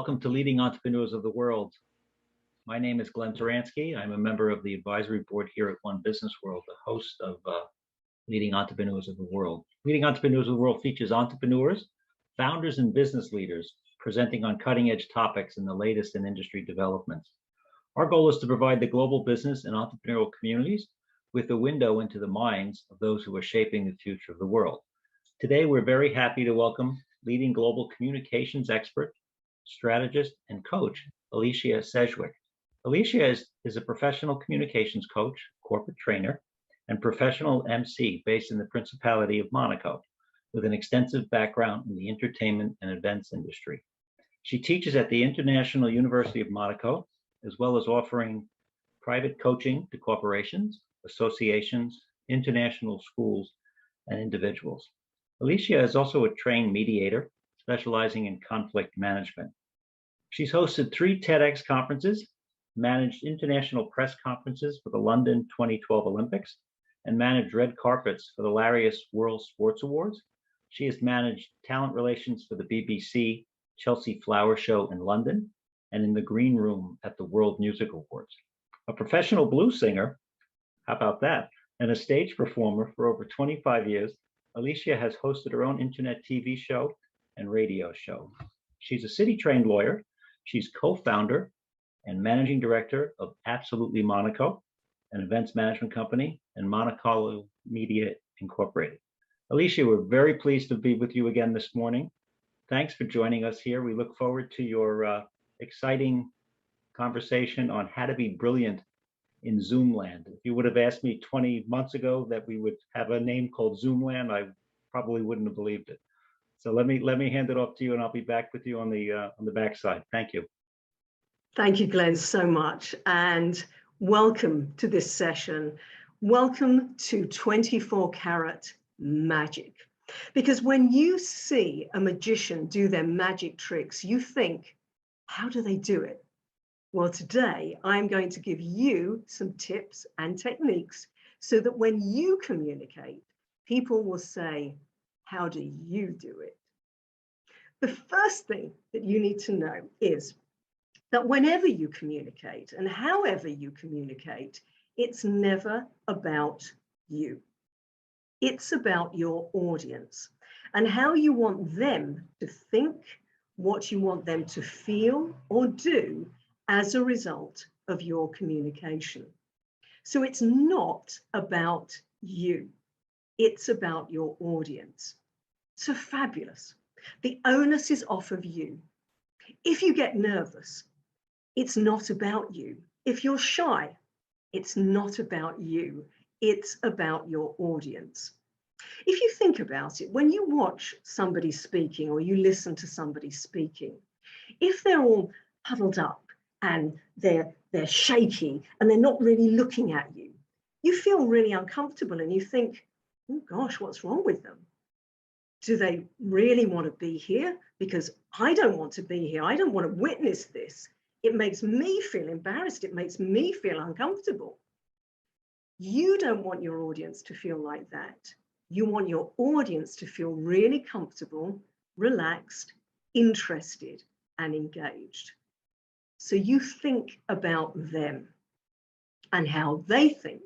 welcome to Leading Entrepreneurs of the World. My name is Glenn Taransky. I'm a member of the advisory board here at One Business World, the host of Leading Entrepreneurs of the World. Leading Entrepreneurs of the World features entrepreneurs, founders, and business leaders presenting on cutting-edge topics and the latest in industry developments. Our goal is to provide the global business and entrepreneurial communities with a window into the minds of those who are shaping the future of the world. Today, we're very happy to welcome leading global communications expert, strategist, and coach, Alicia Sedgwick. Alicia is a professional communications coach, corporate trainer, and professional MC based in the Principality of Monaco, with an extensive background in the entertainment and events industry. She teaches at the International University of Monaco, as well as offering private coaching to corporations, associations, international schools, and individuals. Alicia is also a trained mediator, specializing in conflict management. She's hosted 3 TEDx conferences, managed international press conferences for the London 2012 Olympics, and managed red carpets for the Larius World Sports Awards. She has managed talent relations for the BBC Chelsea Flower Show in London and in the green room at the World Music Awards. A professional blues singer, how about that, and a stage performer for over 25 years, Alicia has hosted her own internet TV show and radio show. She's a city-trained lawyer. She's co-founder and managing director of Absolutely Monaco, an events management company, and Monaco Media Incorporated. Alicia, we're very pleased to be with you again this morning. Thanks for joining us here. We look forward to your exciting conversation on how to be brilliant in Zoomland. If you would have asked me 20 months ago that we would have a name called Zoomland, I probably wouldn't have believed it. So let me hand it off to you, and I'll be back with you on the backside. Thank you. Thank you, Glenn, so much, and welcome to this session. Welcome to 24-karat magic. Because when you see a magician do their magic tricks, you think, how do they do it? Well, today I'm going to give you some tips and techniques so that when you communicate, people will say, how do you do it? The first thing that you need to know is that whenever you communicate and however you communicate, it's never about you. It's about your audience and how you want them to think, what you want them to feel or do as a result of your communication. So it's not about you. It's about your audience. So fabulous. The onus is off of you. If you get nervous, it's not about you. If you're shy, it's not about you. It's about your audience. If you think about it, when you watch somebody speaking or you listen to somebody speaking, if they're all huddled up and they're shaky and they're not really looking at you, you feel really uncomfortable and you think, oh gosh, what's wrong with them? Do they really want to be here? Because I don't want to be here. I don't want to witness this. It makes me feel embarrassed. It makes me feel uncomfortable. You don't want your audience to feel like that. You want your audience to feel really comfortable, relaxed, interested, and engaged. So you think about them and how they think,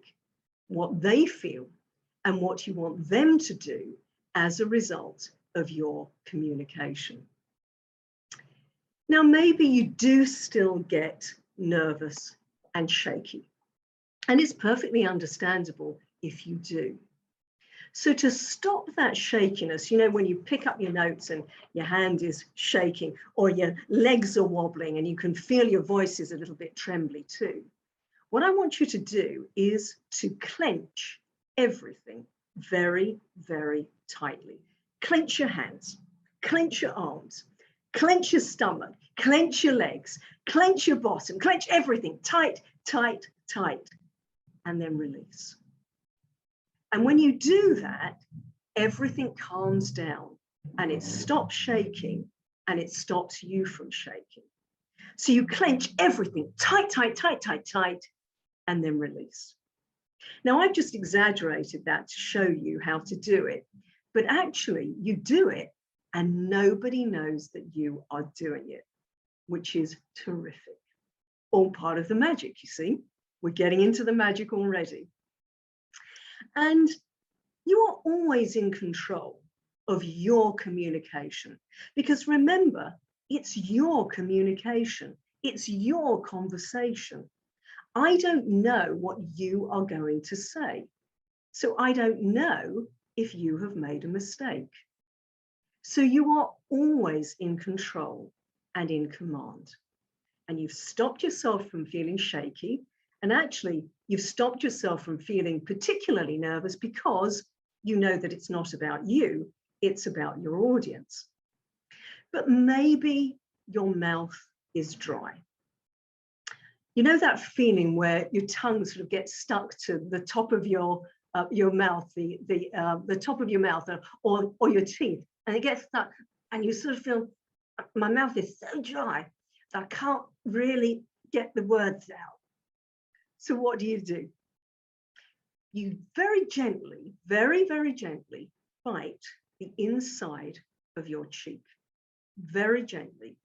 what they feel, and what you want them to do as a result of your communication. Now, maybe you do still get nervous and shaky, and it's perfectly understandable if you do. So to stop that shakiness, you know, when you pick up your notes and your hand is shaking or your legs are wobbling and you can feel your voice is a little bit trembly too, what I want you to do is to clench everything very, very tightly. Clench your hands, clench your arms, clench your stomach, clench your legs, clench your bottom, clench everything tight, tight, tight, and then release. And when you do that, everything calms down and it stops shaking and it stops you from shaking. So you clench everything tight, tight, tight, tight, tight, and then release. Now, I've just exaggerated that to show you how to do it, but actually you do it and nobody knows that you are doing it. which is terrific. All part of the magic, you see. We're getting into the magic already. And you are always in control of your communication, because remember, it's your communication. It's your conversation. I don't know what you are going to say. So I don't know if you have made a mistake. So you are always in control and in command. And you've stopped yourself from feeling shaky. And actually, you've stopped yourself from feeling particularly nervous because you know that it's not about you, it's about your audience. But maybe your mouth is dry. You know that feeling where your tongue sort of gets stuck to the top of your mouth, the top of your mouth, or your teeth, and it gets stuck, and you sort of feel, my mouth is so dry that I can't really get the words out. So what do? You very gently, very, very gently bite the inside of your cheek. Very gently.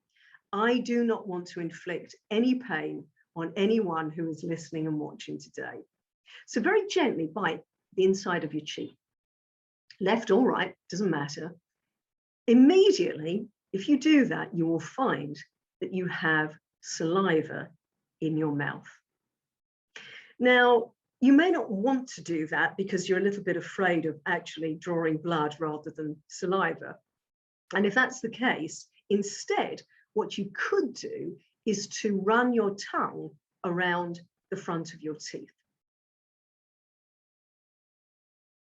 I do not want to inflict any pain on anyone who is listening and watching today. So very gently bite the inside of your cheek. Left or right, doesn't matter. Immediately, if you do that, you will find that you have saliva in your mouth. Now, you may not want to do that because you're a little bit afraid of actually drawing blood rather than saliva. And if that's the case, instead, what you could do is to run your tongue around the front of your teeth.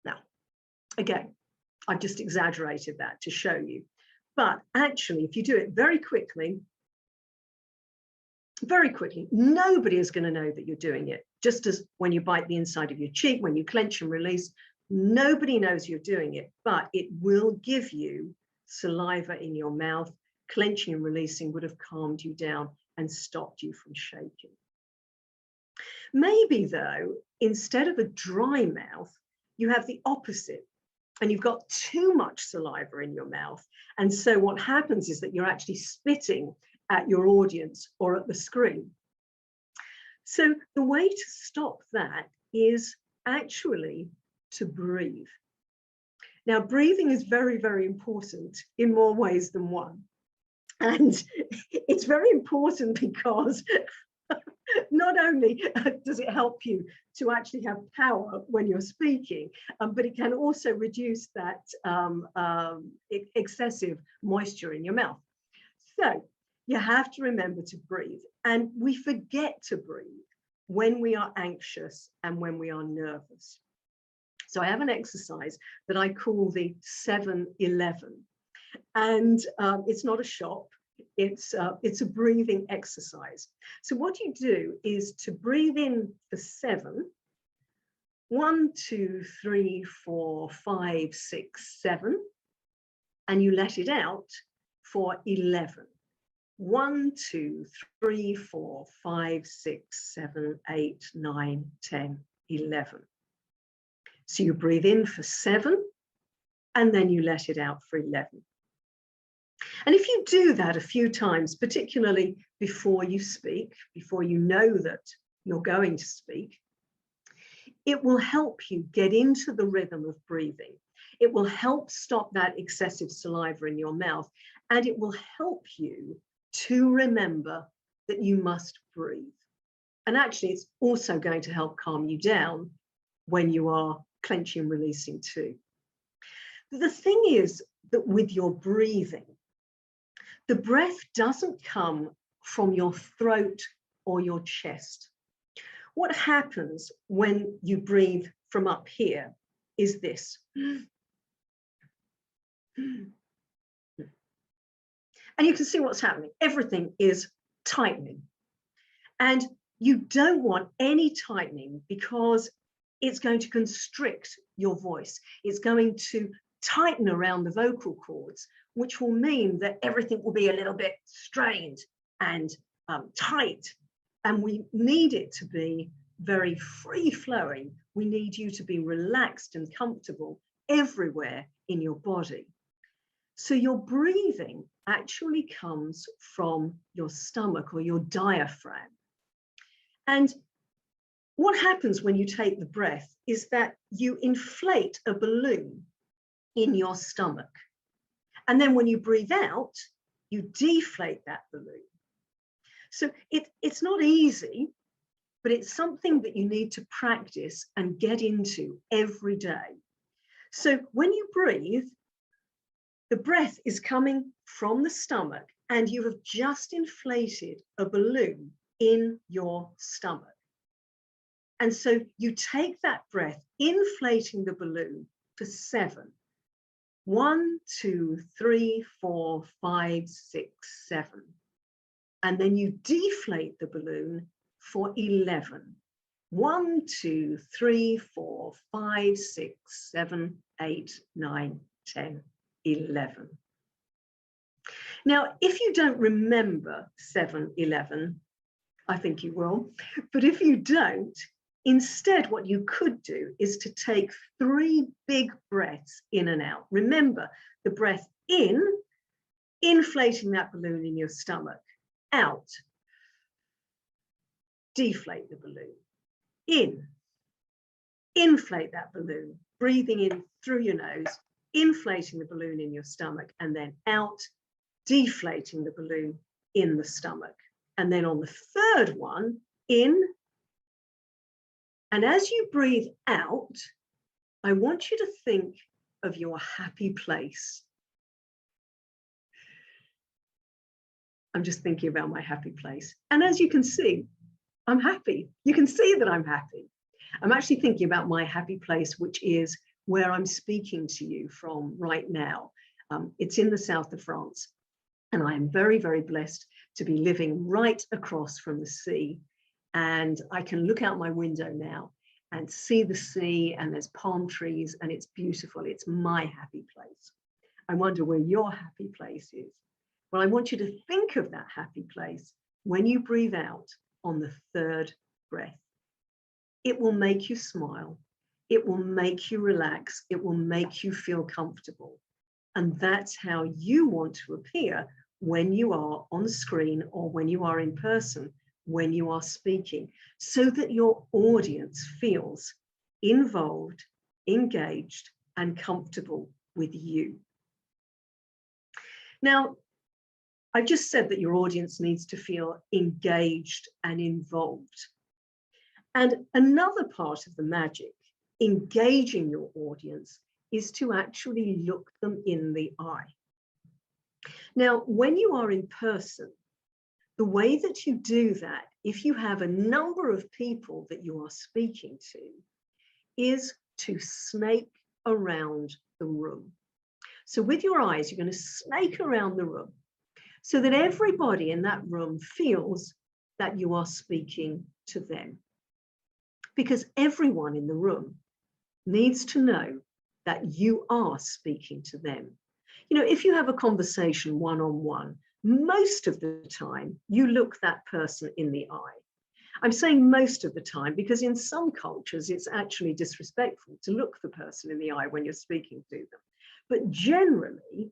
Now, again, I've just exaggerated that to show you. But actually, if you do it very quickly, nobody is going to know that you're doing it. Just as when you bite the inside of your cheek, when you clench and release, nobody knows you're doing it, but it will give you saliva in your mouth. Clenching and releasing would have calmed you down and stopped you from shaking. Maybe though, instead of a dry mouth, you have the opposite, and you've got too much saliva in your mouth. And so what happens is that you're actually spitting at your audience or at the screen. So the way to stop that is actually to breathe. Now, breathing is very, very important in more ways than one. And it's very important because not only does it help you to actually have power when you're speaking, but it can also reduce that excessive moisture in your mouth. So you have to remember to breathe. And we forget to breathe when we are anxious and when we are nervous. So I have an exercise that I call the 7-11. And it's not a shop, it's a breathing exercise. So what you do is to breathe in for 7, 1, 2, 3, 4, 5, 6, 7, and you let it out for 11. 1, 2, 3, 4, 5, 6, 7, 8, 9, 10, 11. So you breathe in for 7, and then you let it out for 11. And if you do that a few times, particularly before you speak, before you know that you're going to speak, it will help you get into the rhythm of breathing. It will help stop that excessive saliva in your mouth, and it will help you to remember that you must breathe. And actually, it's also going to help calm you down when you are clenching and releasing too. The thing is that with your breathing, the breath doesn't come from your throat or your chest. What happens when you breathe from up here is this. And you can see what's happening. Everything is tightening. And you don't want any tightening because it's going to constrict your voice. It's going to tighten around the vocal cords, which will mean that everything will be a little bit strained and tight. And we need it to be very free-flowing. We need you to be relaxed and comfortable everywhere in your body. So your breathing actually comes from your stomach or your diaphragm. And what happens when you take the breath is that you inflate a balloon in your stomach. And then when you breathe out, you deflate that balloon. So it's not easy, but it's something that you need to practice and get into every day. So when you breathe, the breath is coming from the stomach and you have just inflated a balloon in your stomach. And so you take that breath, inflating the balloon for 7. 1, 2, 3, 4, 5, 6, 7. And then you deflate the balloon for 11. 1, 2, 3, 4, 5, 6, 7, 8, 9, 10, 11. Now, if you don't remember 7, 11, I think you will, but if you don't, instead, what you could do is to take 3 big breaths in and out. Remember, the breath in, inflating that balloon in your stomach. Out, deflate the balloon. In, inflate that balloon, breathing in through your nose, inflating the balloon in your stomach, and then out, deflating the balloon in the stomach. And then on the 3rd one, in. And as you breathe out, I want you to think of your happy place. I'm just thinking about my happy place. And as you can see, I'm happy. You can see that I'm happy. I'm actually thinking about my happy place, which is where I'm speaking to you from right now. It's in the south of France. And I am very, very blessed to be living right across from the sea. And I can look out my window now and see the sea, and there's palm trees, and it's beautiful. It's my happy place. I wonder where your happy place is. Well, I want you to think of that happy place when you breathe out on the 3rd breath. It will make you smile. It will make you relax. It will make you feel comfortable. And that's how you want to appear when you are on screen or when you are in person, when you are speaking, so that your audience feels involved, engaged, and comfortable with you. Now, I just said that your audience needs to feel engaged and involved. And another part of the magic, engaging your audience, is to actually look them in the eye. Now, when you are in person, the way that you do that, if you have a number of people that you are speaking to, is to snake around the room. So with your eyes, you're going to snake around the room so that everybody in that room feels that you are speaking to them. Because everyone in the room needs to know that you are speaking to them. You know, if you have a conversation one-on-one, most of the time you look that person in the eye. I'm saying most of the time because in some cultures it's actually disrespectful to look the person in the eye when you're speaking to them. But generally,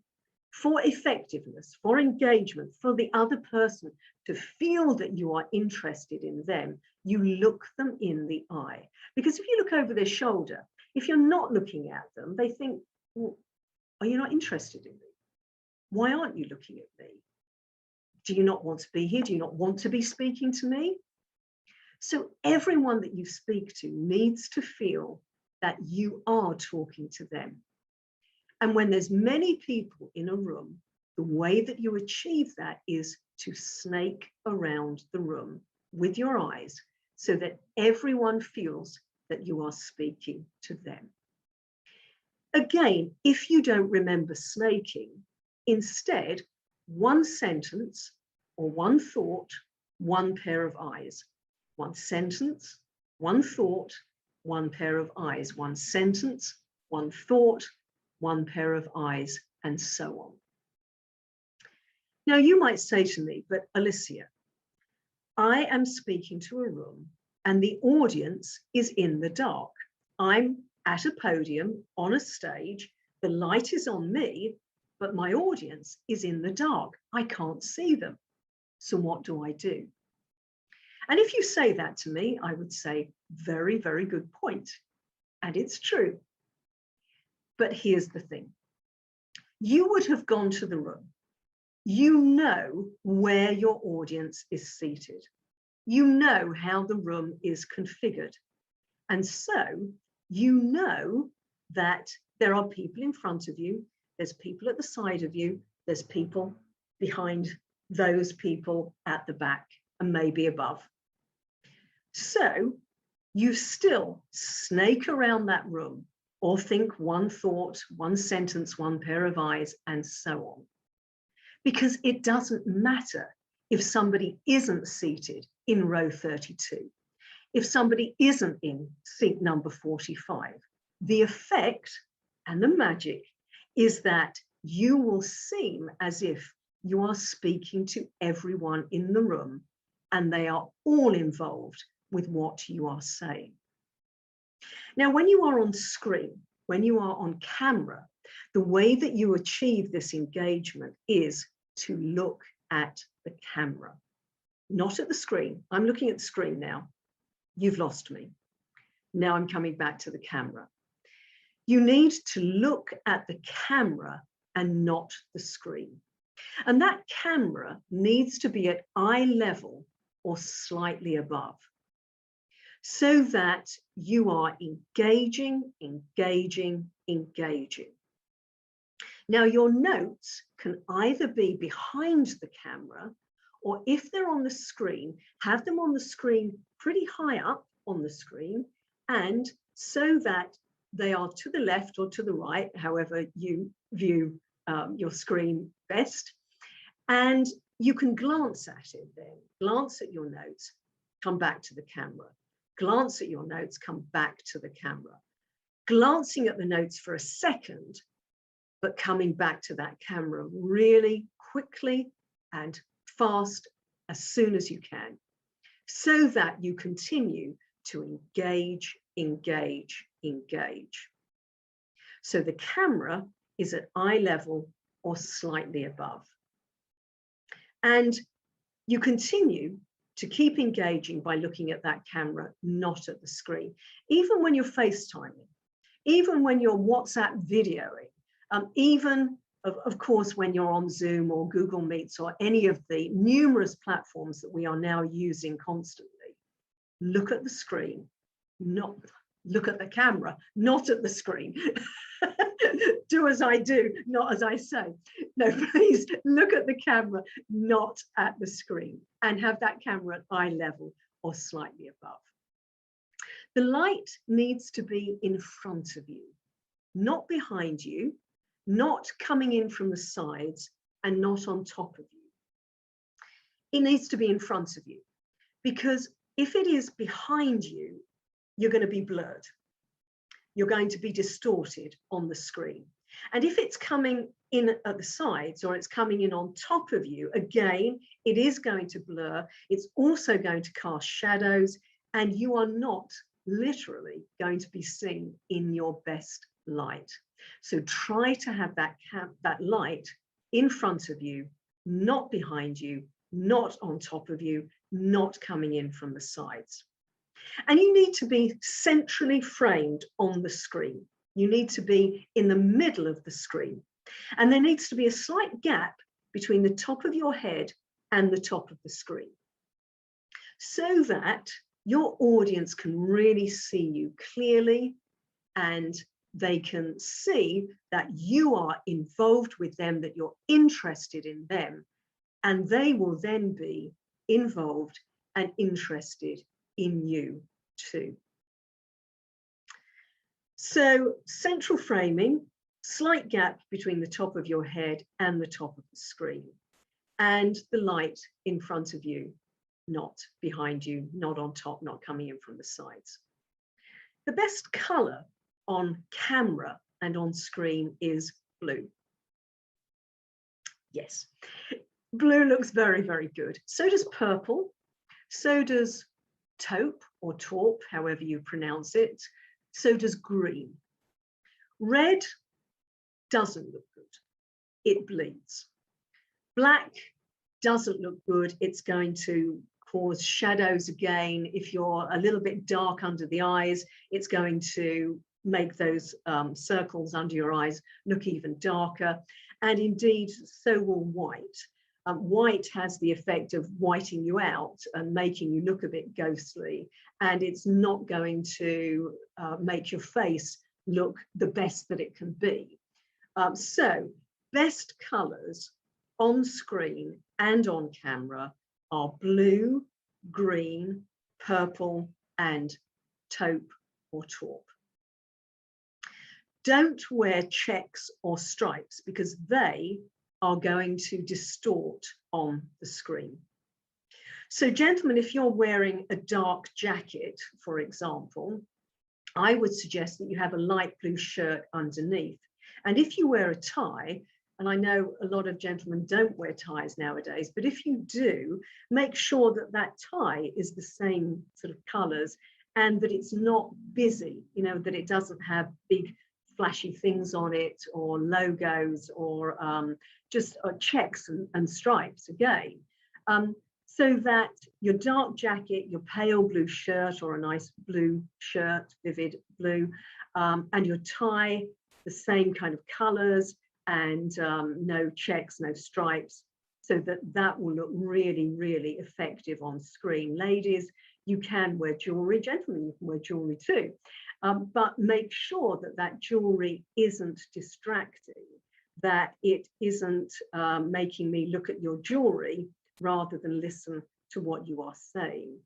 for effectiveness, for engagement, for the other person to feel that you are interested in them, you look them in the eye. Because if you look over their shoulder, if you're not looking at them, they think, well, are you not interested in me? Why aren't you looking at me? Do you not want to be here? Do you not want to be speaking to me? So everyone that you speak to needs to feel that you are talking to them. And when there's many people in a room, the way that you achieve that is to snake around the room with your eyes so that everyone feels that you are speaking to them. Again, if you don't remember snaking, instead, one sentence or one thought, one pair of eyes. One sentence, one thought, one pair of eyes. One sentence, one thought, one pair of eyes, and so on. Now, you might say to me, but Alicia, I am speaking to a room and the audience is in the dark. I'm at a podium on a stage, the light is on me, but my audience is in the dark. I can't see them. So what do I do? And if you say that to me, I would say, very, very good point. And it's true. But here's the thing. You would have gone to the room. You know where your audience is seated. You know how the room is configured. And so you know that there are people in front of you, there's people at the side of you, there's people behind those people at the back and maybe above. So you still snake around that room or think one thought, one sentence, one pair of eyes, and so on. Because it doesn't matter if somebody isn't seated in row 32, if somebody isn't in seat number 45. The effect and the magic is that you will seem as if you are speaking to everyone in the room and they are all involved with what you are saying. Now, when you are on screen, when you are on camera, the way that you achieve this engagement is to look at the camera, not at the screen. I'm looking at the screen now. You've lost me. Now I'm coming back to the camera. You need to look at the camera and not the screen. And that camera needs to be at eye level or slightly above, so that you are engaging, engaging, engaging. Now, your notes can either be behind the camera, or if they're on the screen, have them on the screen pretty high up on the screen, and so that they are to the left or to the right, however you view your screen best. And you can glance at it then, glance at your notes, come back to the camera, glance at your notes, come back to the camera, glancing at the notes for a second, but coming back to that camera really quickly and fast as soon as you can, so that you continue to engage, engage, engage. So the camera is at eye level or slightly above. And you continue to keep engaging by looking at that camera, not at the screen. Even when you're FaceTiming, even when you're WhatsApp videoing, even of course, when you're on Zoom or Google Meets or any of the numerous platforms that we are now using constantly, look at the screen, not look at the camera, not at the screen. Do as I do, not as I say. No, please look at the camera, not at the screen, and have that camera at eye level or slightly above. The light needs to be in front of you, not behind you, not coming in from the sides, and not on top of you. It needs to be in front of you, because if it is behind you, you're going to be blurred. You're going to be distorted on the screen. And if it's coming in at the sides or it's coming in on top of you, again, it is going to blur. It's also going to cast shadows, and you are not literally going to be seen in your best light. So try to have that light in front of you, not behind you, not on top of you, not coming in from the sides. And you need to be centrally framed on the screen. You need to be in the middle of the screen. And there needs to be a slight gap between the top of your head and the top of the screen, so that your audience can really see you clearly, and they can see that you are involved with them, that you're interested in them, and they will then be involved and interested in you too. So central framing, slight gap between the top of your head and the top of the screen, and the light in front of you, not behind you, not on top, not coming in from the sides. The best color on camera and on screen is blue. Yes, blue looks very, very good. So does purple. So does taupe or taupe, however you pronounce it. So does green. Red doesn't look good. it bleeds. Black doesn't look good. It's going to cause shadows again. If you're a little bit dark under the eyes, it's going to make those circles under your eyes look even darker. And indeed, so will white. White has the effect of whiting you out and making you look a bit ghostly, and it's not going to make your face look the best that it can be. So best colors on screen and on camera are blue, green, purple, and taupe or taupe. Don't wear checks or stripes because they are going to distort on the screen. So gentlemen, if you're wearing a dark jacket, for example, I would suggest that you have a light blue shirt underneath. And if you wear a tie, and I know a lot of gentlemen don't wear ties nowadays, but if you do, make sure that that tie is the same sort of colors and that it's not busy, you know, that it doesn't have big flashy things on it or logos or just checks and stripes again. So that your dark jacket, your pale blue shirt or a nice blue shirt, vivid blue, and your tie, the same kind of colors and no checks, no stripes, so that that will look really, really effective on screen. Ladies, you can wear jewelry. Gentlemen, you can wear jewelry too. But make sure that that jewelry isn't distracting, that it isn't making me look at your jewelry rather than listen to what you are saying.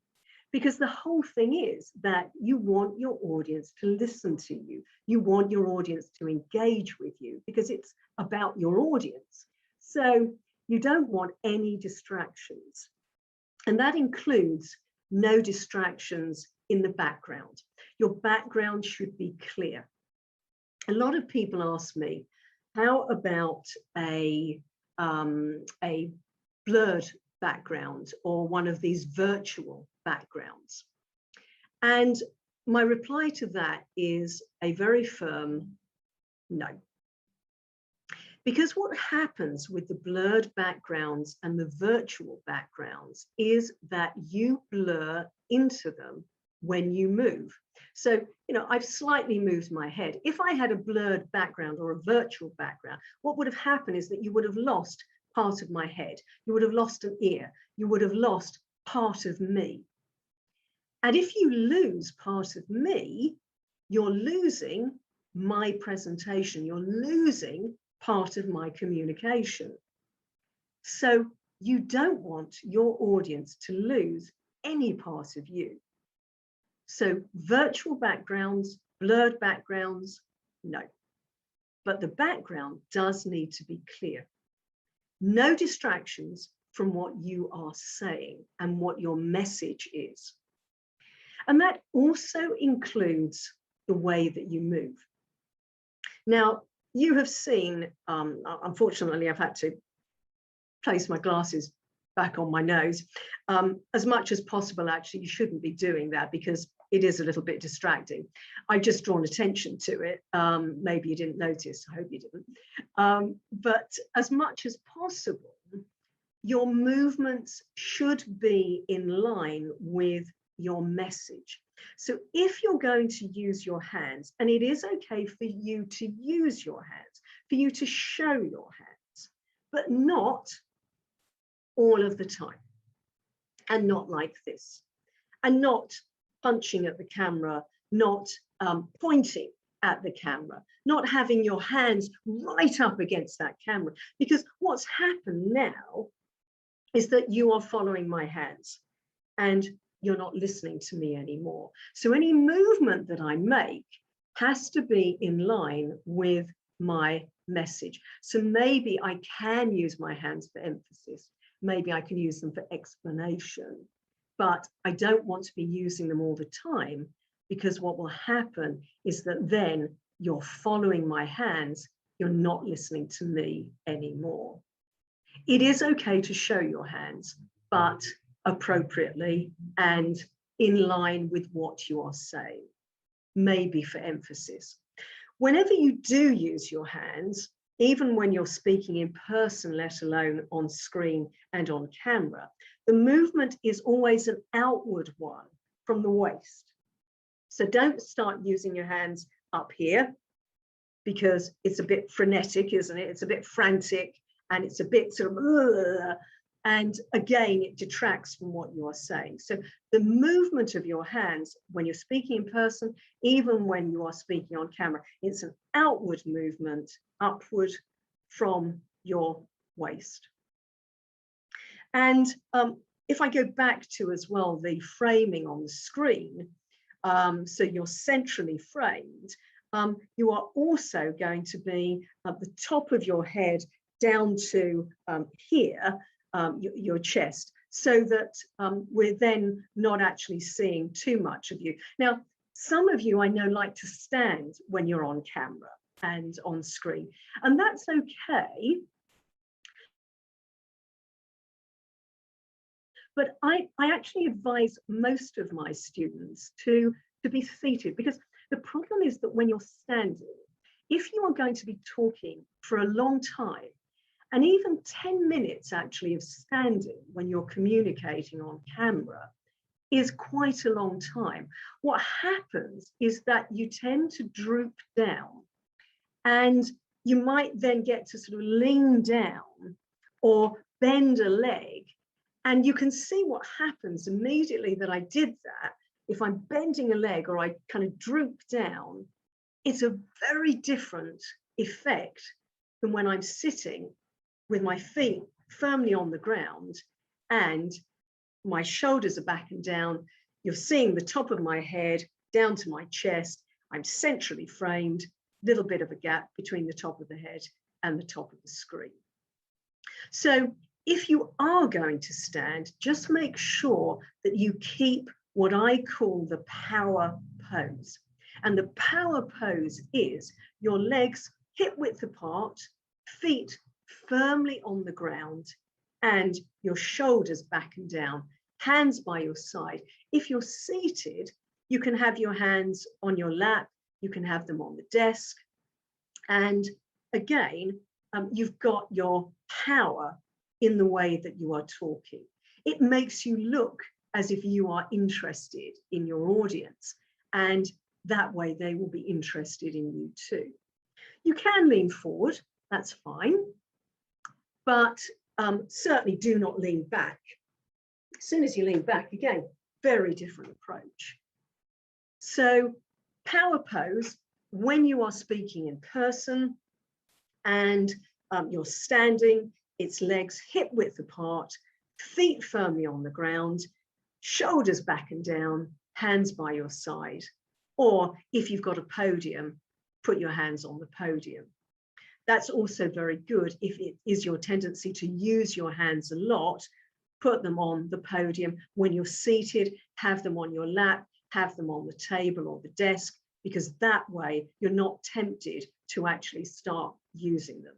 Because the whole thing is that you want your audience to listen to you. You want your audience to engage with you because it's about your audience. So you don't want any distractions. And that includes no distractions in the background. Your background should be clear. A lot of people ask me, how about a blurred background or one of these virtual backgrounds? And my reply to that is a very firm no. Because what happens with the blurred backgrounds and the virtual backgrounds is that you blur into them when you move. So, you know, I've slightly moved my head. If I had a blurred background or a virtual background, what would have happened is that you would have lost part of my head. You would have lost an ear. You would have lost part of me. And if you lose part of me, you're losing my presentation. You're losing part of my communication. So you don't want your audience to lose any part of you. So virtual backgrounds, blurred backgrounds, no. But the background does need to be clear. No distractions from what you are saying and what your message is. And that also includes the way that you move. Now, you have seen, unfortunately, I've had to place my glasses back on my nose. As much as possible, actually, you shouldn't be doing that because it is a little bit distracting. I've just drawn attention to it. Maybe you didn't notice, I hope you didn't. But as much as possible, your movements should be in line with your message. So if you're going to use your hands, and it is okay for you to use your hands, for you to show your hands, but not all of the time, and not like this, and not punching at the camera, not pointing at the camera, not having your hands right up against that camera, because what's happened now is that you are following my hands and you're not listening to me anymore. So any movement that I make has to be in line with my message. So maybe I can use my hands for emphasis. Maybe I can use them for explanation, but I don't want to be using them all the time, because what will happen is that then you're following my hands, you're not listening to me anymore. It is okay to show your hands, but appropriately and in line with what you are saying, maybe for emphasis. Whenever you do use your hands, even when you're speaking in person, let alone on screen and on camera, the movement is always an outward one from the waist. So don't start using your hands up here, because it's a bit frenetic, isn't it? It's a bit frantic, and it's a bit sort of, and again, it detracts from what you are saying. So the movement of your hands when you're speaking in person, even when you are speaking on camera, it's an outward movement, upward from your waist. And if I go back to as well the framing on the screen, so you're centrally framed, you are also going to be at the top of your head down to here, your chest, so that we're then not actually seeing too much of you. Now, some of you I know like to stand when you're on camera and on screen, and that's okay. But I actually advise most of my students to be seated, because the problem is that when you're standing, if you are going to be talking for a long time, and even 10 minutes actually of standing when you're communicating on camera is quite a long time, what happens is that you tend to droop down, and you might then get to sort of lean down or bend a leg. And you can see what happens immediately that I did that. If I'm bending a leg or I kind of droop down, it's a very different effect than when I'm sitting with my feet firmly on the ground and my shoulders are back and down. You're seeing the top of my head down to my chest. I'm centrally framed, little bit of a gap between the top of the head and the top of the screen. So if you are going to stand, just make sure that you keep what I call the power pose. And the power pose is your legs hip width apart, feet firmly on the ground, and your shoulders back and down, hands by your side. If you're seated, you can have your hands on your lap, you can have them on the desk. And again, you've got your power in the way that you are talking. It makes you look as if you are interested in your audience, and that way they will be interested in you too. You can lean forward, that's fine, but certainly do not lean back. As soon as you lean back, again, very different approach. So power pose, when you are speaking in person and you're standing, it's legs hip width apart, feet firmly on the ground, shoulders back and down, hands by your side. Or if you've got a podium, put your hands on the podium. That's also very good if it is your tendency to use your hands a lot. Put them on the podium. When you're seated, have them on your lap, have them on the table or the desk, because that way you're not tempted to actually start using them.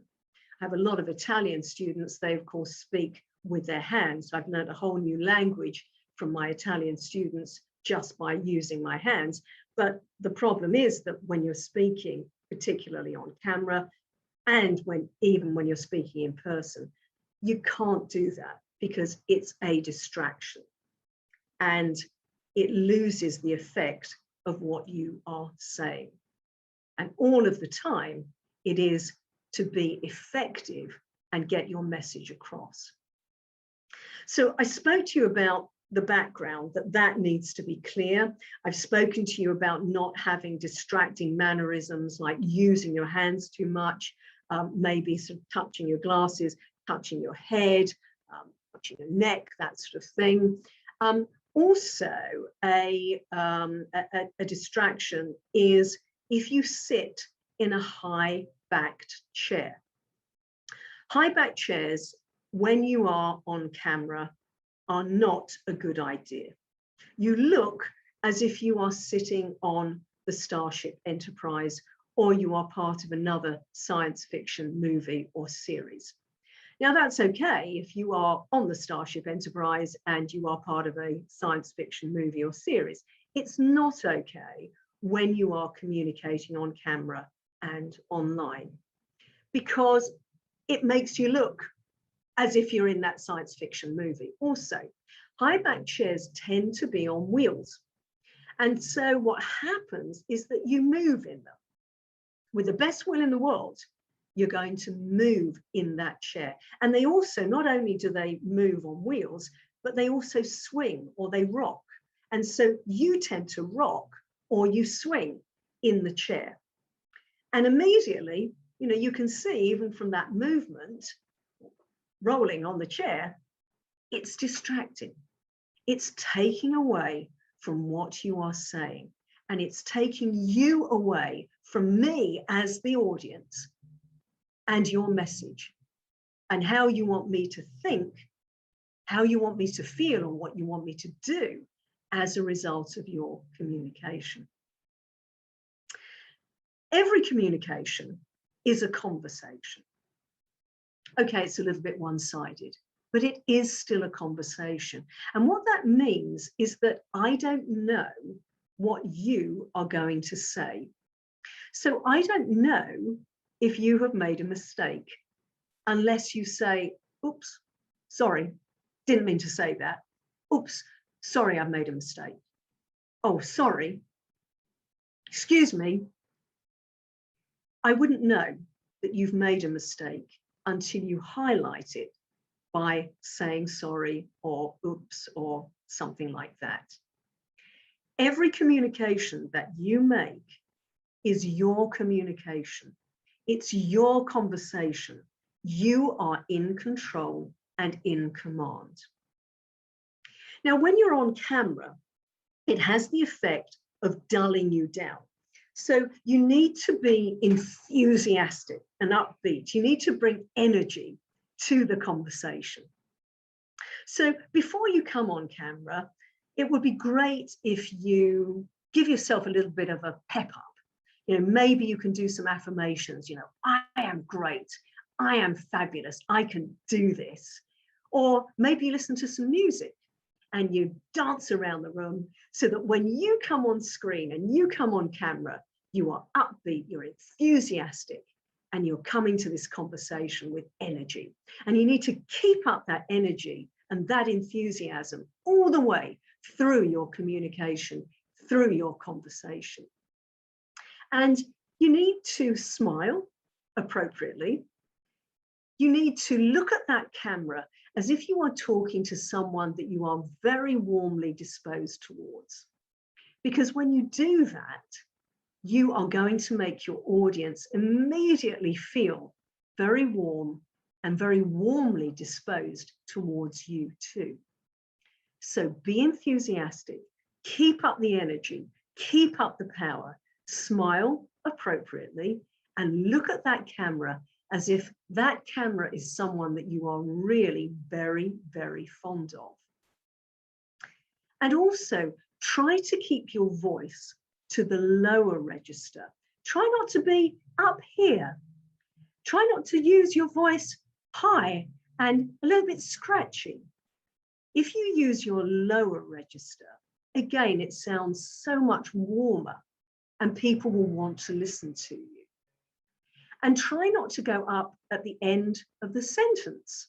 I have a lot of Italian students. They, of course, speak with their hands. I've learned a whole new language from my Italian students just by using my hands. But the problem is that when you're speaking, particularly on camera, and even when you're speaking in person, you can't do that because it's a distraction and it loses the effect of what you are saying. And all of the time, it is to be effective and get your message across. So I spoke to you about the background, that needs to be clear. I've spoken to you about not having distracting mannerisms like using your hands too much, maybe sort of touching your glasses, touching your head, touching your neck, that sort of thing. Also, a distraction is if you sit in a high-backed chair. High-backed chairs, when you are on camera, are not a good idea. You look as if you are sitting on the Starship Enterprise or you are part of another science fiction movie or series. Now that's okay if you are on the Starship Enterprise and you are part of a science fiction movie or series. It's not okay when you are communicating on camera and online, because it makes you look as if you're in that science fiction movie. Also, high back chairs tend to be on wheels. And so what happens is that you move in them. With the best will in the world, you're going to move in that chair. And they also, not only do they move on wheels, but they also swing or they rock. And so you tend to rock or you swing in the chair. And immediately, you know, you can see even from that movement, rolling on the chair, it's distracting. It's taking away from what you are saying. And it's taking you away from me as the audience and your message and how you want me to think, how you want me to feel, and what you want me to do as a result of your communication. Every communication is a conversation. Okay, it's a little bit one-sided, but it is still a conversation. And what that means is that I don't know what you are going to say. So I don't know if you have made a mistake unless you say, oops, sorry, didn't mean to say that. Oops, sorry, I've made a mistake. Oh, sorry, excuse me. I wouldn't know that you've made a mistake until you highlight it by saying sorry or oops or something like that. Every communication that you make is your communication. It's your conversation. You are in control and in command. Now, when you're on camera, it has the effect of dulling you down. So you need to be enthusiastic and upbeat. You need to bring energy to the conversation. So before you come on camera, it would be great if you give yourself a little bit of a pep up. You know, maybe you can do some affirmations, you know, I am great, I am fabulous, I can do this. Or maybe you listen to some music and you dance around the room so that when you come on screen and you come on camera, you are upbeat, you're enthusiastic, and you're coming to this conversation with energy. And you need to keep up that energy and that enthusiasm all the way through your communication, through your conversation. And you need to smile appropriately. You need to look at that camera as if you are talking to someone that you are very warmly disposed towards. Because when you do that, you are going to make your audience immediately feel very warm and very warmly disposed towards you too. So be enthusiastic, keep up the energy, keep up the power, smile appropriately, and look at that camera as if that camera is someone that you are really very, very fond of. And also try to keep your voice to the lower register. Try not to be up here. Try not to use your voice high and a little bit scratchy. If you use your lower register, again, it sounds so much warmer and people will want to listen to you. And try not to go up at the end of the sentence.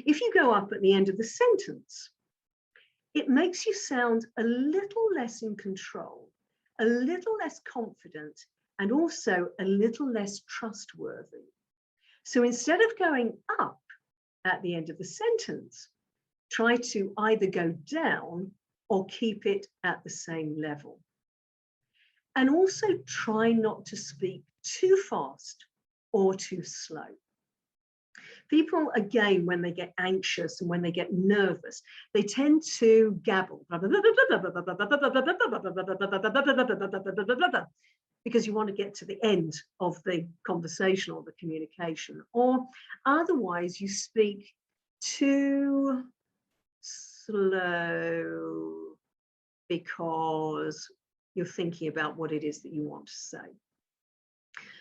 If you go up at the end of the sentence, it makes you sound a little less in control, a little less confident, and also a little less trustworthy. So instead of going up at the end of the sentence, try to either go down or keep it at the same level. And also try not to speak too fast or too slow. People, again, when they get anxious and when they get nervous, they tend to gabble because you want to get to the end of the conversation or the communication, or otherwise you speak too slow because you're thinking about what it is that you want to say.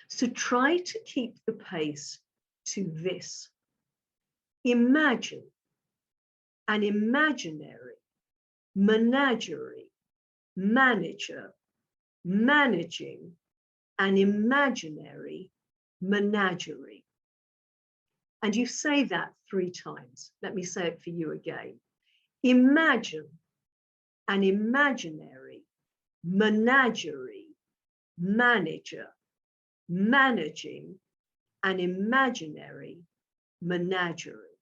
So try to keep the pace to this. Imagine an imaginary menagerie manager managing an imaginary menagerie. And you say that 3 times. Let me say it for you again. Imagine an imaginary menagerie manager managing an imaginary menagerie.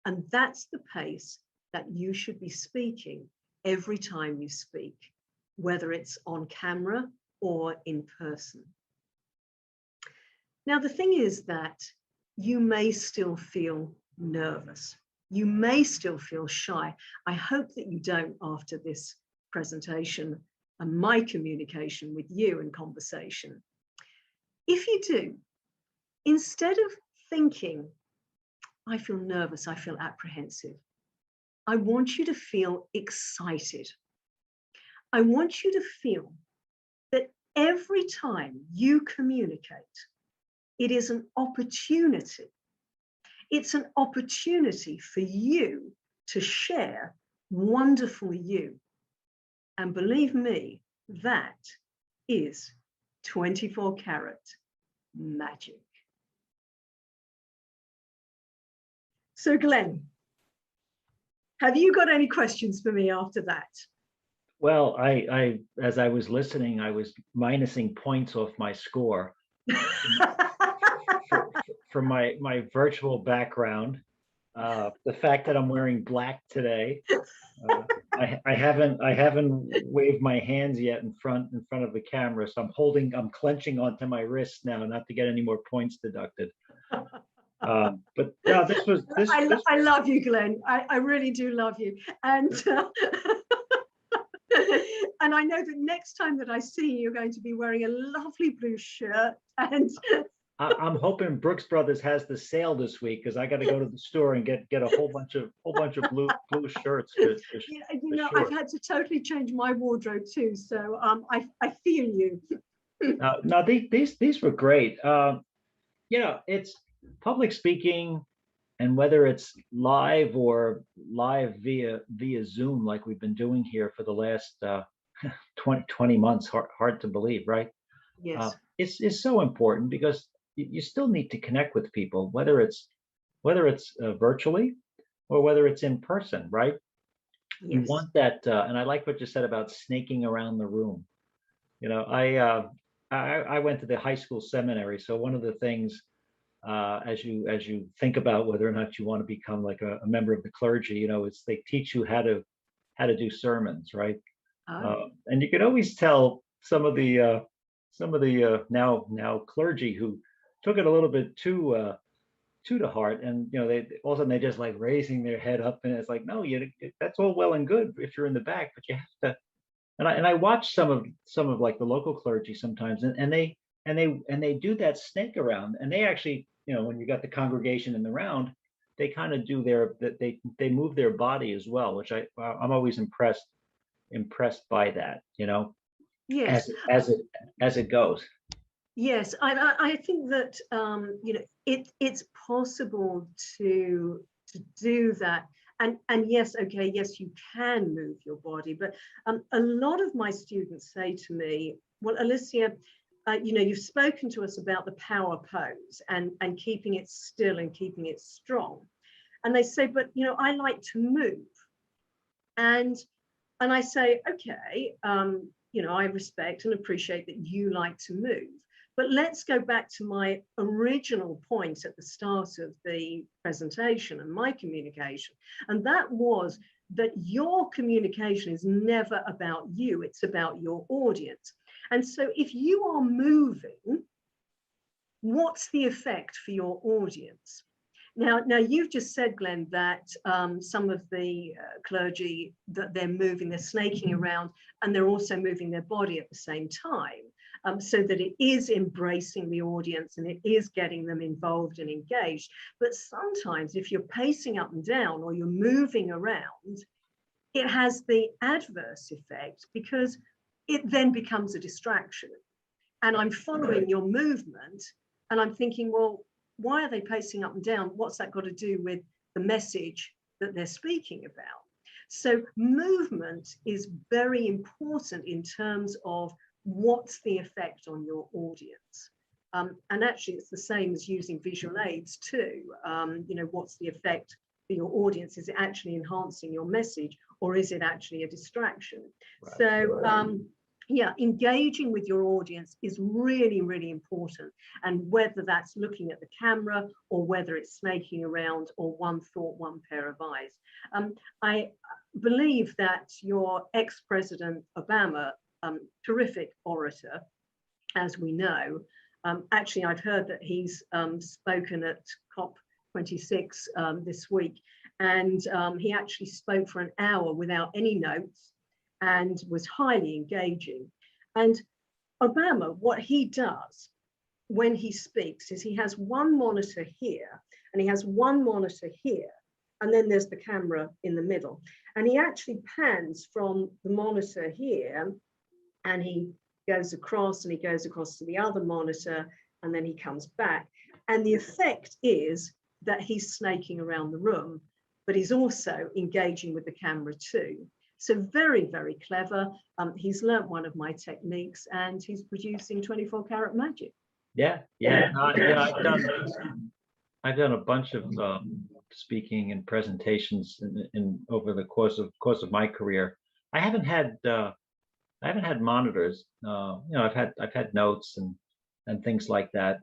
And that's the pace that you should be speaking every time you speak, whether it's on camera or in person. Now, the thing is that you may still feel nervous. You may still feel shy. I hope that you don't after this presentation and my communication with you and conversation. If you do, instead of thinking, I feel nervous, I feel apprehensive, I want you to feel excited. I want you to feel that every time you communicate, it is an opportunity. It's an opportunity for you to share wonderful you. And believe me, that is 24 karat magic. So Glenn, have you got any questions for me after that? Well, I as I was listening, I was minusing points off my score for my virtual background. The fact that I'm wearing black today. I haven't waved my hands yet in front of the camera, so I'm clenching onto my wrist now, not to get any more points deducted. But no, I love you, Glenn. I really do love you, and and I know that next time that I see you, you're going to be wearing a lovely blue shirt. And I'm hoping Brooks Brothers has the sale this week, because I got to go to the store and get a whole bunch of blue shirts. I've had to totally change my wardrobe too, so I feel you. No, these were great. It's public speaking, and whether it's live or live via Zoom, like we've been doing here for the last 20 months, hard to believe, right? Yes. It's so important, because you still need to connect with people, whether it's virtually or whether it's in person, right? Yes. You want that, and I like what you said about snaking around the room. I went to the high school seminary, so one of the things, as you think about whether or not you want to become like a member of the clergy, it's they teach you how to do sermons, right? Oh. And you can always tell some of the now clergy who took it a little bit too to heart, and they all of a sudden they just like raising their head up, and it's like, no, that's all well and good if you're in the back, but you have to. And I watch some of like the local clergy sometimes, and they do that snake around, and they actually, when you got the congregation in the round, they kind of do they move their body as well, which I'm always impressed by that, Yes. as it goes. Yes, I think that it's possible to do that, and yes, okay, yes, you can move your body, but a lot of my students say to me, well, Alicia, you've spoken to us about the power pose and keeping it still and keeping it strong, and they say, but I like to move, and I say, okay, I respect and appreciate that you like to move. But let's go back to my original point at the start of the presentation and my communication. And that was that your communication is never about you, it's about your audience. And so if you are moving, what's the effect for your audience? Now you've just said, Glenn, that some of the clergy, that they're moving, they're snaking around, and they're also moving their body at the same time, so that it is embracing the audience and it is getting them involved and engaged. But sometimes if you're pacing up and down or you're moving around, it has the adverse effect, because it then becomes a distraction. And I'm following your movement and I'm thinking, well, why are they pacing up and down? What's that got to do with the message that they're speaking about? So movement is very important in terms of what's the effect on your audience. And actually, it's the same as using visual aids too. You know, what's the effect for your audience? Is it actually enhancing your message, or is it actually a distraction? Right. So, yeah, engaging with your audience is really, really important. And whether that's looking at the camera or whether it's snaking around or one thought, one pair of eyes. I believe that your ex-President Obama, terrific orator, as we know, actually, I've heard that he's spoken at COP26 this week, and he actually spoke for an hour without any notes and was highly engaging. And Obama, what he does when he speaks is he has one monitor here and he has one monitor here, and then there's the camera in the middle. And he actually pans from the monitor here and he goes across and he goes across to the other monitor and then he comes back. And the effect is that he's snaking around the room, but he's also engaging with the camera too. So very, very clever. He's learnt one of my techniques and he's producing 24 karat magic. Yeah. I've done a bunch of speaking and presentations in over the course of my career. I haven't had monitors. You know, I've had notes and things like that.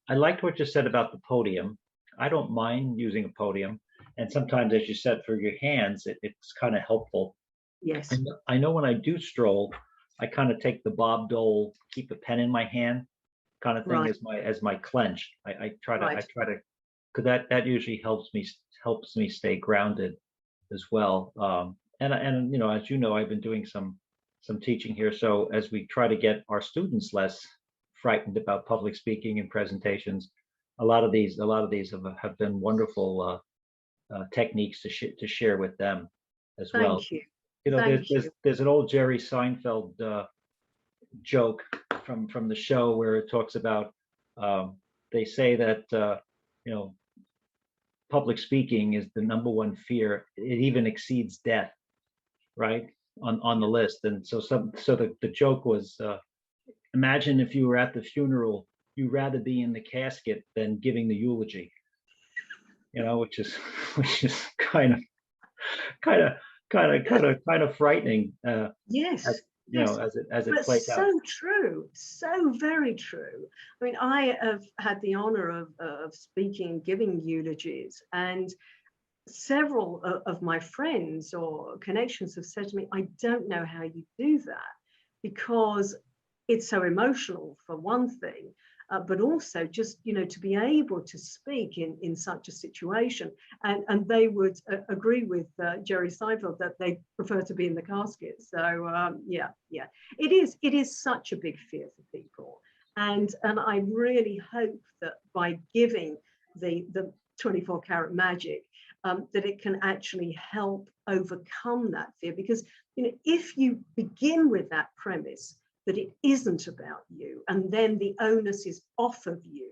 I liked what you said about the podium. I don't mind using a podium, and sometimes, as you said, for your hands, it's kind of helpful. Yes. And I know when I do stroll, I kind of take the Bob Dole, keep a pen in my hand, kind of thing Right. as my clench. I try to because that usually helps me stay grounded as well. And you know, as you know, I've been doing some teaching here. So as we try to get our students less frightened about public speaking and presentations, a lot of these have been wonderful techniques to share with them as well. Thank you. You know, Thank you. there's an old Jerry Seinfeld joke from the show where it talks about they say that you know, public speaking is the number one fear. It even exceeds death, right? On the list. And so the joke was, imagine if you were at the funeral, you'd rather be in the casket than giving the eulogy. You know, which is kind of frightening. Yes. As, you Yes. know, as it But plays out. so true, so very true. I mean, I have had the honor of speaking, giving eulogies, and several of my friends or connections have said to me, I don't know how you do that because it's so emotional for one thing, but also just, you know, to be able to speak in such a situation. And they would agree with Jerry Seinfeld that they prefer to be in the casket. So yeah, it is such a big fear for people. And I really hope that by giving the 24 karat magic, that it can actually help overcome that fear. Because, you know, if you begin with that premise that it isn't about you, and then the onus is off of you,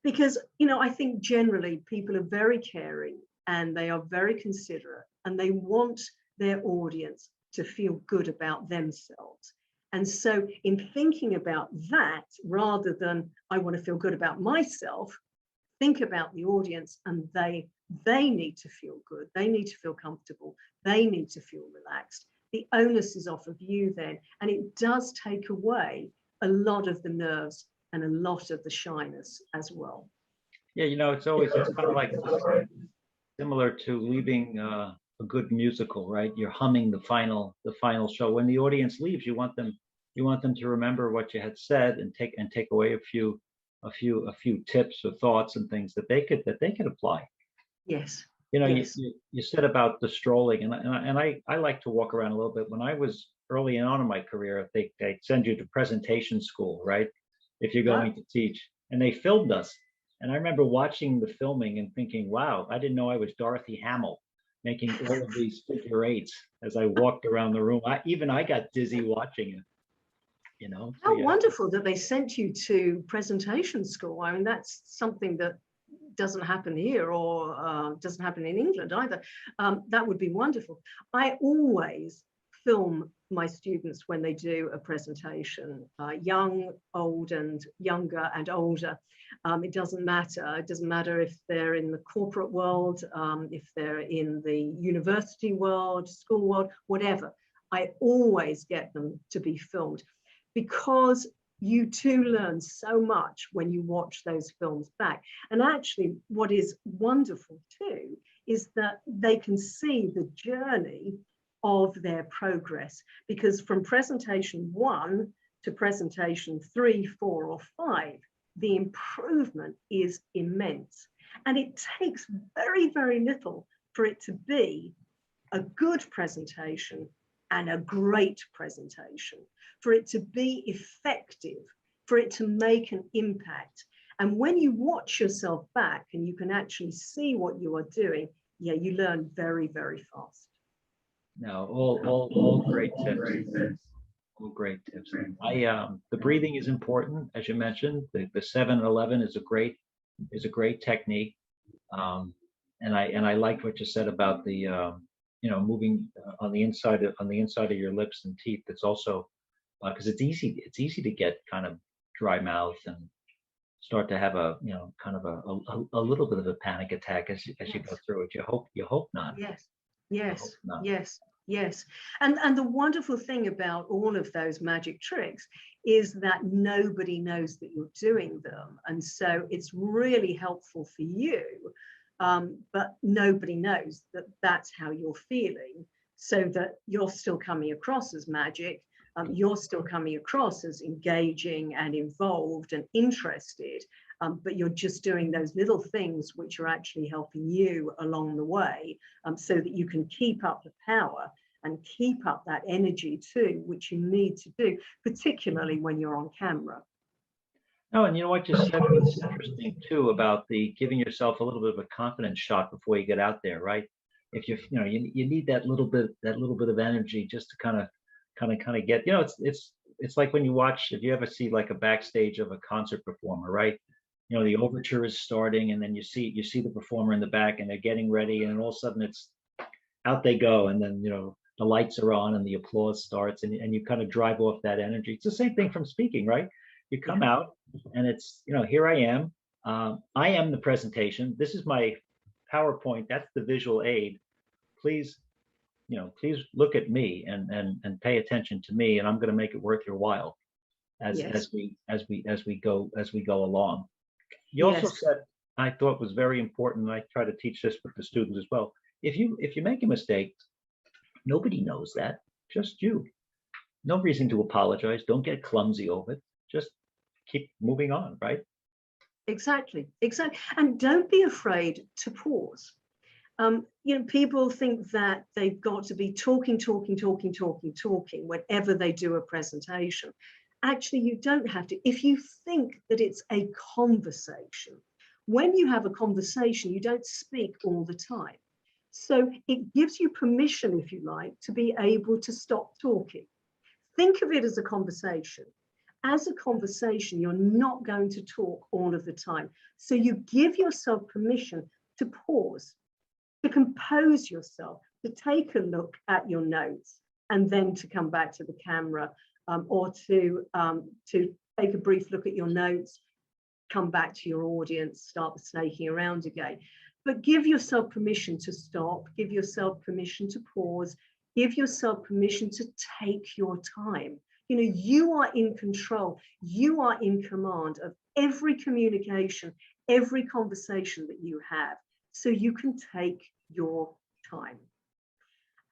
because, you know, I think generally people are very caring and they are very considerate and they want their audience to feel good about themselves. And so in thinking about that, rather than I want to feel good about myself, think about the audience, and they need to feel good. They need to feel comfortable. They need to feel relaxed. The onus is off of you then, and it does take away a lot of the nerves and a lot of the shyness as well. Yeah, you know, it's kind of like similar to leaving a good musical, right? You're humming the final show. When the audience leaves, you want them to remember what you had said and take away a few tips or thoughts and things that they could apply. Yes. You know, yes. you said about the strolling, and I like to walk around a little bit. When I was early on in my career, they'd send you to presentation school, right? If you're going to teach, and they filmed us. And I remember watching the filming and thinking, wow, I didn't know I was Dorothy Hamill making all of these figure eights as I walked around the room. I got dizzy watching it. You know, How wonderful that they sent you to presentation school. I mean, that's something that doesn't happen here, or doesn't happen in England either. That would be wonderful. I always film my students when they do a presentation, young, old, and younger and older. It doesn't matter. It doesn't matter if they're in the corporate world, if they're in the university world, school world, whatever. I always get them to be filmed because you too learn so much when you watch those films back. And actually, what is wonderful too is that they can see the journey of their progress, because from presentation 1 to presentation 3, 4, or 5, the improvement is immense. And it takes very, very little for it to be a good presentation and a great presentation, for it to be effective, for it to make an impact. And when you watch yourself back and you can actually see what you are doing, yeah, you learn very, very fast. No, all great tips. All great tips. The breathing is important, as you mentioned. The 7-11 is a great technique. And I liked what you said about the moving on the inside of your lips and teeth. It's also because it's easy to get kind of dry mouth and start to have a kind of a little bit of a panic attack as you go through it. You hope not. Yes. Yes. And the wonderful thing about all of those magic tricks is that nobody knows that you're doing them. And so it's really helpful for you, but nobody knows that that's how you're feeling, so that you're still coming across as magic. You're still coming across as engaging and involved and interested, but you're just doing those little things which are actually helping you along the way, so that you can keep up the power and keep up that energy too, which you need to do, particularly when you're on camera. No, and you know what you said was interesting too about the giving yourself a little bit of a confidence shot before you get out there, right? If you need that little bit of energy just to kind of get, it's like when you watch, if you ever see like a backstage of a concert performer, right? The overture is starting, and then you see the performer in the back, and they're getting ready, and all of a sudden it's out they go, and then the lights are on and the applause starts, and you kind of drive off that energy. It's the same thing from speaking, right? You come out and it's, here I am. I am the presentation. This is my PowerPoint. That's the visual aid. Please look at me and pay attention to me, and I'm going to make it worth your while as we go along. You also said, I thought was very important, and I try to teach this with the students as well. If you make a mistake, nobody knows that, just you. No reason to apologize. Don't get clumsy over it. Just keep moving on, right? Exactly. And don't be afraid to pause. People think that they've got to be talking whenever they do a presentation. Actually, you don't have to. If you think that it's a conversation, when you have a conversation, you don't speak all the time. So it gives you permission, if you like, to be able to stop talking. Think of it as a conversation. As a conversation, you're not going to talk all of the time. So you give yourself permission to pause, to compose yourself, to take a look at your notes, and then to come back to the camera, or to take a brief look at your notes, come back to your audience, start snaking around again. But give yourself permission to stop, give yourself permission to pause, give yourself permission to take your time. You are in control, you are in command of every communication, every conversation that you have, so you can take your time.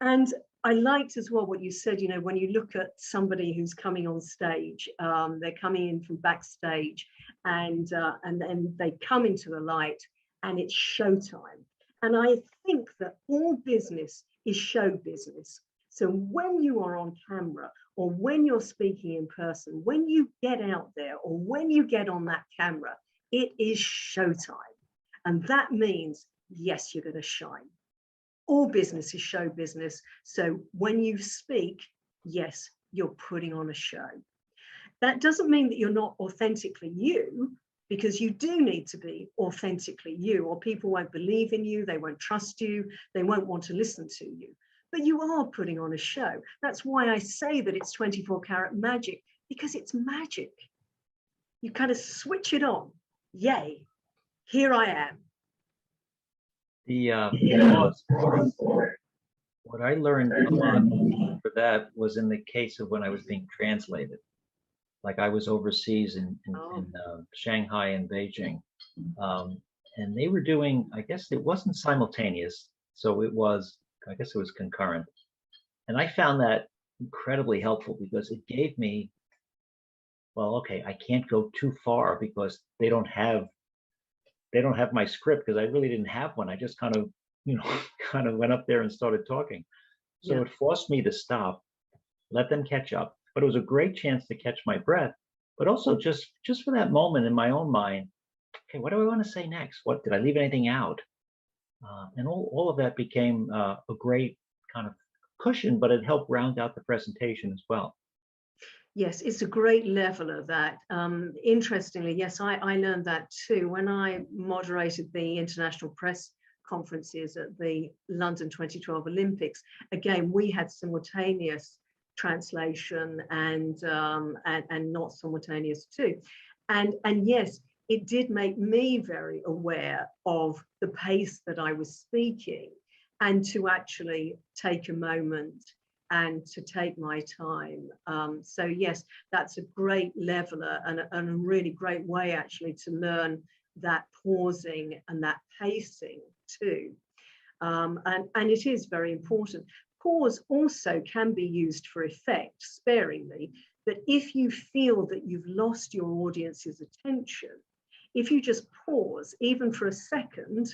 And I liked as well what you said, when you look at somebody who's coming on stage, they're coming in from backstage, and then they come into the light and it's showtime. And I think that all business is show business. So when you are on camera, or when you're speaking in person, when you get out there, or when you get on that camera, it is showtime. And that means, yes, you're going to shine. All business is show business. So when you speak, yes, you're putting on a show. That doesn't mean that you're not authentically you, because you do need to be authentically you, or people won't believe in you, they won't trust you, they won't want to listen to you. but you are putting on a show. That's why I say that it's 24 karat magic, because it's magic. You kind of switch it on. Yay, here I am. What I learned a lot for that was in the case of when I was being translated. Like I was overseas in Shanghai and Beijing, and they were doing, I guess it wasn't simultaneous, so it was, I guess it was concurrent. And I found that incredibly helpful because it gave me, well, okay, I can't go too far because they don't have my script, because I really didn't have one. I just kind of, kind of went up there and started talking. So it forced me to stop, let them catch up. But it was a great chance to catch my breath, but also just for that moment in my own mind, okay, what do I want to say next? What, did I leave anything out? And all of that became a great kind of cushion, but it helped round out the presentation as well. Yes, it's a great leveler that. Interestingly, yes, I learned that too. When I moderated the international press conferences at the London 2012 Olympics, again, we had simultaneous translation and not simultaneous too. And yes, it did make me very aware of the pace that I was speaking, and to actually take a moment and to take my time. So yes, that's a great leveler and a really great way actually to learn that pausing and that pacing too. And it is very important. Pause also can be used for effect sparingly, that if you feel that you've lost your audience's attention, if you just pause, even for a second,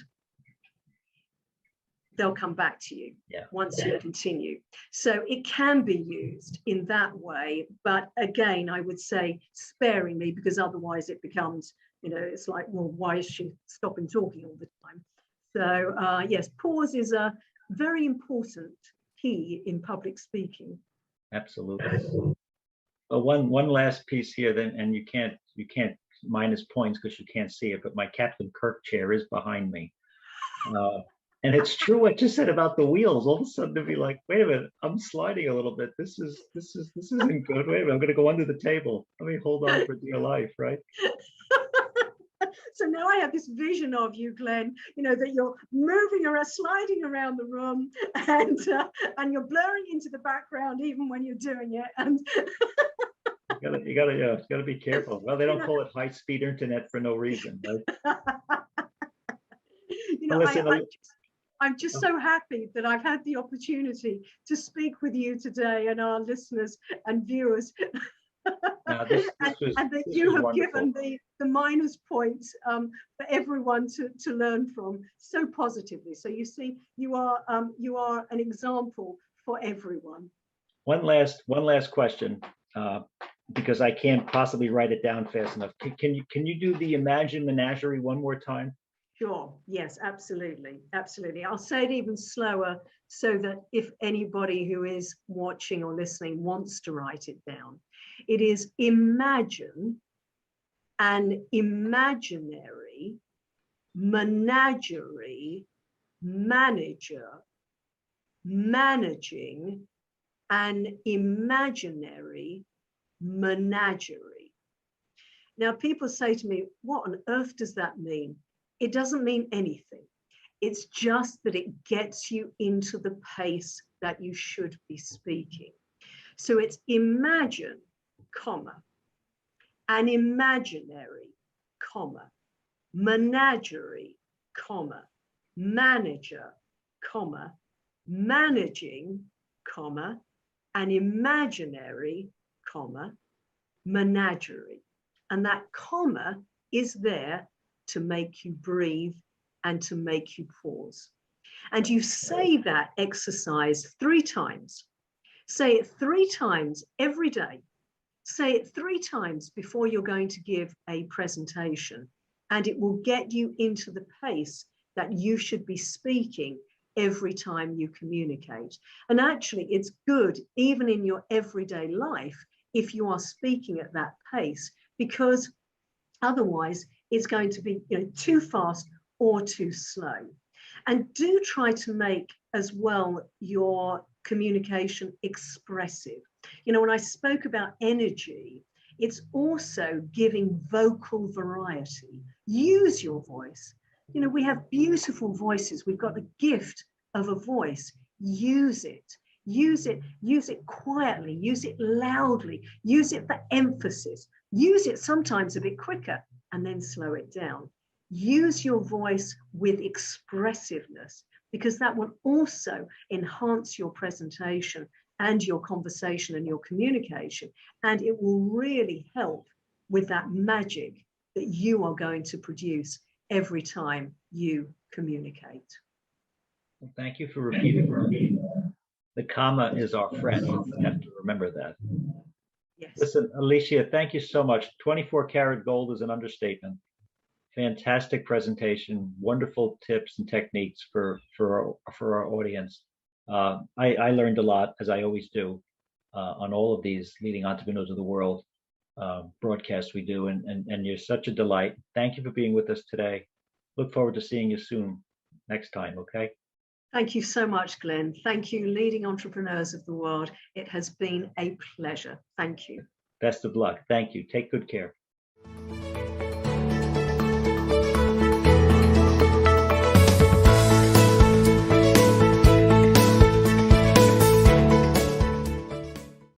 they'll come back to you once you continue. So it can be used in that way, but again, I would say sparingly, because otherwise it becomes, it's like, well, why is she stopping talking all the time? So yes, pause is a very important key in public speaking. Absolutely. Well, one last piece here, then, and you can't minus points because you can't see it, but my Captain Kirk chair is behind me. And it's true what you said about the wheels. All of a sudden to be like, wait a minute, I'm sliding a little bit. This isn't good. Wait a minute, I'm gonna go under the table. Let me hold on for dear life, right? So now I have this vision of you, Glenn, that you're moving around, sliding around the room, and you're blurring into the background even when you're doing it. And you gotta be careful. Well, they don't call it high-speed internet for no reason, right? I'm just so happy that I've had the opportunity to speak with you today and our listeners and viewers. And that you have given the minus points for everyone to learn from so positively. So you see, you are an example for everyone. One last question, because I can't possibly write it down fast enough. Can you do the Imagine Menagerie one more time? Sure. Yes, absolutely. Absolutely. I'll say it even slower so that if anybody who is watching or listening wants to write it down. It is imagine an imaginary menagerie manager managing an imaginary menagerie. Now, people say to me, what on earth does that mean? It doesn't mean anything. It's just that it gets you into the pace that you should be speaking. So it's imagine, comma, an imaginary, comma, menagerie, comma, manager, comma, managing, comma, an imaginary, comma, menagerie. And that comma is there to make you breathe and to make you pause. And you say that exercise 3 times. Say it 3 times every day. Say it 3 times before you're going to give a presentation, and it will get you into the pace that you should be speaking every time you communicate. And actually, it's good even in your everyday life if you are speaking at that pace, because otherwise it's going to be too fast or too slow. And do try to make as well your communication expressive. You know, when I spoke about energy, it's also giving vocal variety. Use your voice. You know, we have beautiful voices. We've got the gift of a voice. Use it. Use it. Use it quietly. Use it loudly. Use it for emphasis. Use it sometimes a bit quicker and then slow it down. Use your voice with expressiveness, because that will also enhance your presentation and your conversation and your communication. And it will really help with that magic that you are going to produce every time you communicate. Well, thank you for repeating. The comma is our friend. We have to remember that. Yes. Listen, Alicia, thank you so much. 24 karat gold is an understatement. Fantastic presentation, wonderful tips and techniques for our audience. I learned a lot, as I always do, on all of these leading entrepreneurs of the world broadcasts we do, and you're such a delight. Thank you for being with us today. Look forward to seeing you soon next time, okay? Thank you so much, Glenn. Thank you, leading entrepreneurs of the world. It has been a pleasure. Thank you. Best of luck. Thank you. Take good care.